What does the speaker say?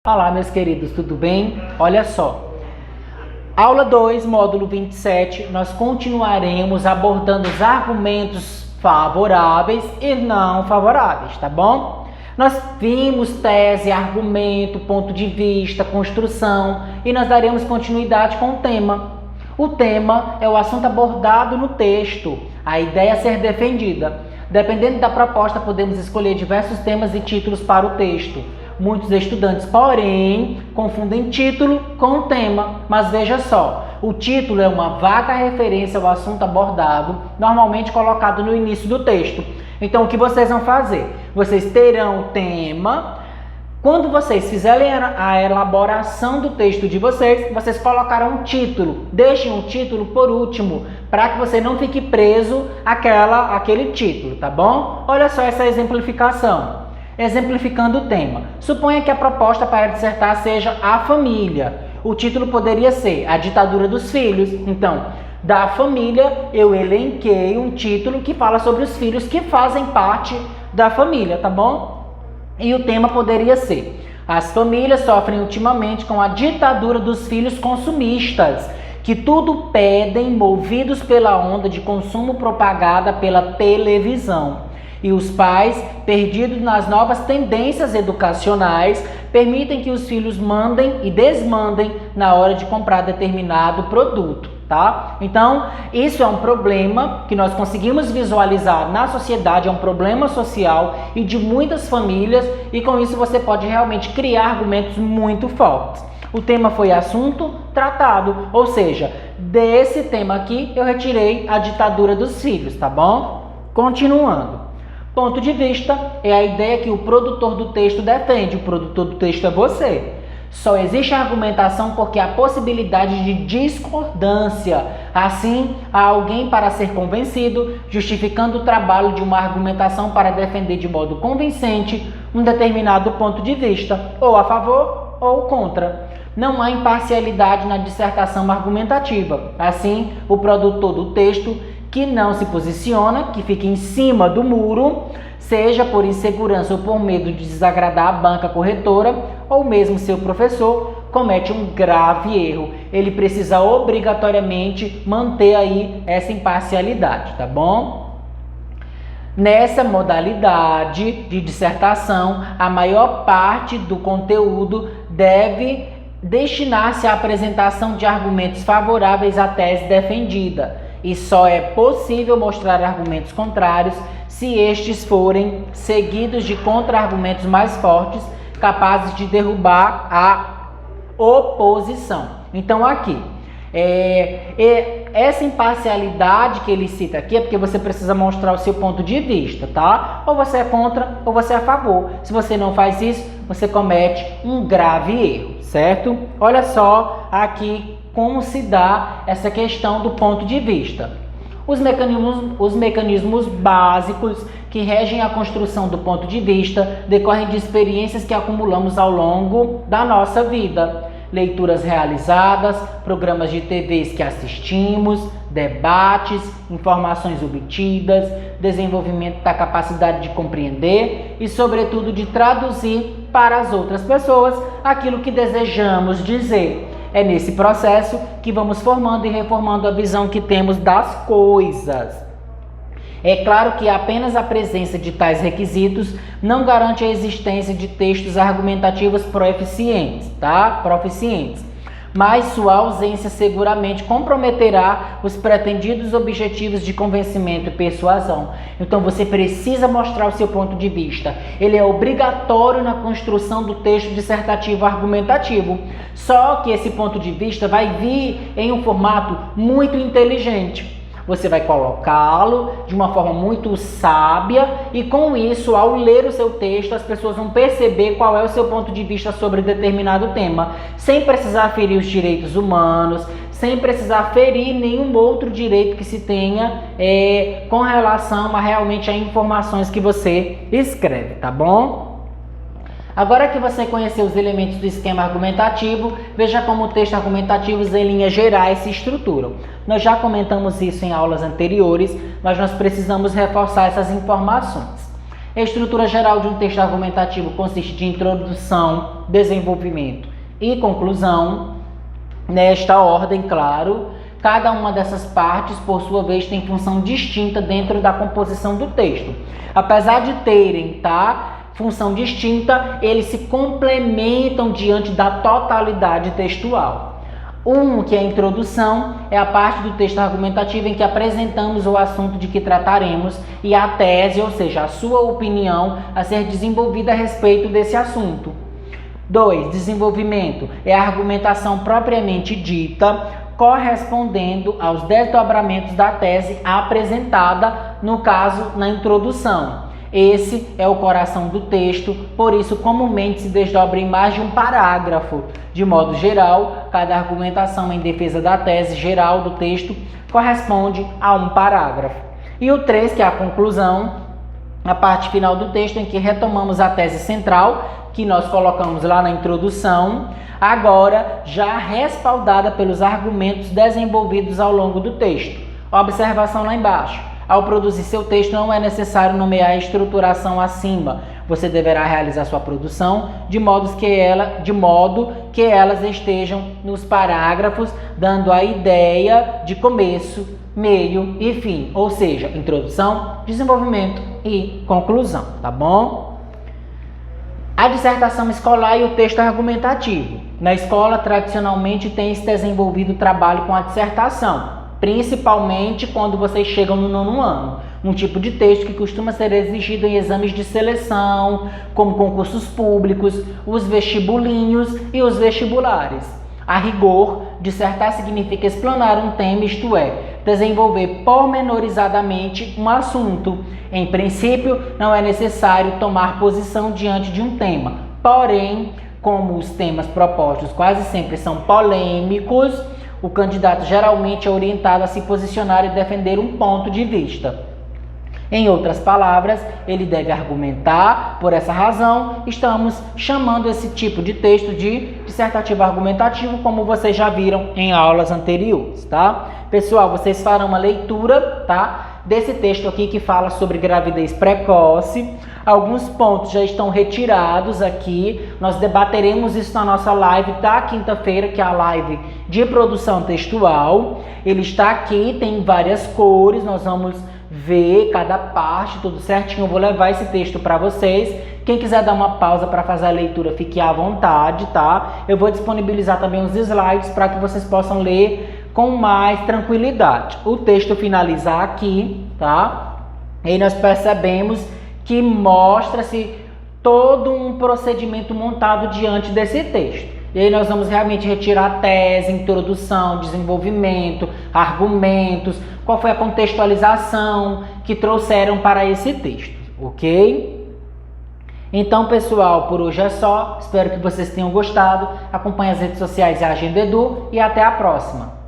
Olá, meus queridos, tudo bem? Olha só, aula 2, módulo 27, nós continuaremos abordando os argumentos favoráveis e não favoráveis, tá bom? Nós vimos tese, argumento, ponto de vista, construção e nós daremos continuidade com o tema. O tema é o assunto abordado no texto, a ideia a ser defendida. Dependendo da proposta, podemos escolher diversos temas e títulos para o texto. Muitos estudantes, porém, confundem título com tema, mas veja só, o título é uma vaga referência ao assunto abordado, normalmente colocado no início do texto. Então, o que vocês vão fazer? Vocês terão o tema. Quando vocês fizerem a elaboração do texto de vocês colocarão um título. Deixem o título por último, para que você não fique preso àquele título, tá bom? Olha só essa exemplificação. Exemplificando o tema. Suponha que a proposta para dissertar seja a família. O título poderia ser A Ditadura dos Filhos. Então, da família, eu elenquei um título que fala sobre os filhos que fazem parte da família, tá bom? E o tema poderia ser: as famílias sofrem ultimamente com a ditadura dos filhos consumistas, que tudo pedem, movidos pela onda de consumo propagada pela televisão. E os pais, perdidos nas novas tendências educacionais, permitem que os filhos mandem e desmandem na hora de comprar determinado produto, tá? Então, isso é um problema que nós conseguimos visualizar na sociedade, é um problema social e de muitas famílias, e com isso você pode realmente criar argumentos muito fortes. O tema foi assunto tratado, ou seja, desse tema aqui eu retirei a ditadura dos filhos, tá bom? Continuando. Ponto de vista é a ideia que o produtor do texto defende. O produtor do texto é você. Só existe argumentação porque há possibilidade de discordância. Assim, há alguém para ser convencido, justificando o trabalho de uma argumentação para defender de modo convincente um determinado ponto de vista, ou a favor ou contra. Não há imparcialidade na dissertação argumentativa. Assim, o produtor do texto que não se posiciona, que fica em cima do muro, seja por insegurança ou por medo de desagradar a banca corretora, ou mesmo seu professor, comete um grave erro. Ele precisa obrigatoriamente manter aí essa imparcialidade, tá bom? Nessa modalidade de dissertação, a maior parte do conteúdo deve destinar-se à apresentação de argumentos favoráveis à tese defendida. E só é possível mostrar argumentos contrários se estes forem seguidos de contra-argumentos mais fortes, capazes de derrubar a oposição. Então aqui, essa imparcialidade que ele cita aqui é porque você precisa mostrar o seu ponto de vista, tá? Ou você é contra ou você é a favor. Se você não faz isso, você comete um grave erro, certo? Olha só aqui como se dá essa questão do ponto de vista. Os mecanismos básicos que regem a construção do ponto de vista decorrem de experiências que acumulamos ao longo da nossa vida. Leituras realizadas, programas de TVs que assistimos, debates, informações obtidas, desenvolvimento da capacidade de compreender e, sobretudo, de traduzir para as outras pessoas aquilo que desejamos dizer. É nesse processo que vamos formando e reformando a visão que temos das coisas. É claro que apenas a presença de tais requisitos não garante a existência de textos argumentativos proficientes, tá? Proficientes. Mas sua ausência seguramente comprometerá os pretendidos objetivos de convencimento e persuasão. Então você precisa mostrar o seu ponto de vista. Ele é obrigatório na construção do texto dissertativo argumentativo. Só que esse ponto de vista vai vir em um formato muito inteligente. Você vai colocá-lo de uma forma muito sábia e com isso, ao ler o seu texto, as pessoas vão perceber qual é o seu ponto de vista sobre determinado tema, sem precisar ferir os direitos humanos, sem precisar ferir nenhum outro direito que se tenha com relação a realmente a informações que você escreve, tá bom? Agora que você conheceu os elementos do esquema argumentativo, veja como textos argumentativos em linhas gerais se estruturam. Nós já comentamos isso em aulas anteriores, mas nós precisamos reforçar essas informações. A estrutura geral de um texto argumentativo consiste de introdução, desenvolvimento e conclusão. Nesta ordem, claro, cada uma dessas partes, por sua vez, tem função distinta dentro da composição do texto. Apesar de terem, função distinta, eles se complementam diante da totalidade textual. Que é a introdução, é a parte do texto argumentativo em que apresentamos o assunto de que trataremos e a tese, ou seja, a sua opinião a ser desenvolvida a respeito desse assunto. 2. Desenvolvimento é a argumentação propriamente dita, correspondendo aos desdobramentos da tese apresentada, no caso, na introdução. Esse é o coração do texto, por isso comumente se desdobra em mais de um parágrafo. De modo geral, cada argumentação em defesa da tese geral do texto corresponde a um parágrafo. E o 3, que é a conclusão, a parte final do texto em que retomamos a tese central, que nós colocamos lá na introdução, agora já respaldada pelos argumentos desenvolvidos ao longo do texto. Observação lá embaixo. Ao produzir seu texto, não é necessário nomear a estruturação acima. Você deverá realizar sua produção de modo que elas estejam nos parágrafos, dando a ideia de começo, meio e fim. Ou seja, introdução, desenvolvimento e conclusão, tá bom? A dissertação escolar e o texto argumentativo. Na escola, tradicionalmente, tem-se desenvolvido o trabalho com a dissertação, principalmente quando vocês chegam no 9º ano. Um tipo de texto que costuma ser exigido em exames de seleção, como concursos públicos, os vestibulinhos e os vestibulares. A rigor, dissertar significa explanar um tema, isto é, desenvolver pormenorizadamente um assunto. Em princípio, não é necessário tomar posição diante de um tema. Porém, como os temas propostos quase sempre são polêmicos, o candidato geralmente é orientado a se posicionar e defender um ponto de vista. Em outras palavras, ele deve argumentar. Por essa razão, estamos chamando esse tipo de texto de dissertativo argumentativo, como vocês já viram em aulas anteriores, tá? Pessoal, vocês farão uma leitura, desse texto aqui que fala sobre gravidez precoce. Alguns pontos já estão retirados aqui. Nós debateremos isso na nossa live da quinta-feira, que é a live de produção textual. Ele está aqui, tem várias cores, nós vamos ver cada parte, tudo certinho. Eu vou levar esse texto para vocês. Quem quiser dar uma pausa para fazer a leitura, fique à vontade, tá? Eu vou disponibilizar também os slides para que vocês possam ler com mais tranquilidade. O texto finaliza aqui, tá? E nós percebemos que mostra-se todo um procedimento montado diante desse texto. E aí nós vamos realmente retirar a tese, introdução, desenvolvimento, argumentos, qual foi a contextualização que trouxeram para esse texto, ok? Então, pessoal, por hoje é só. Espero que vocês tenham gostado. Acompanhe as redes sociais e a Agenda Edu e até a próxima.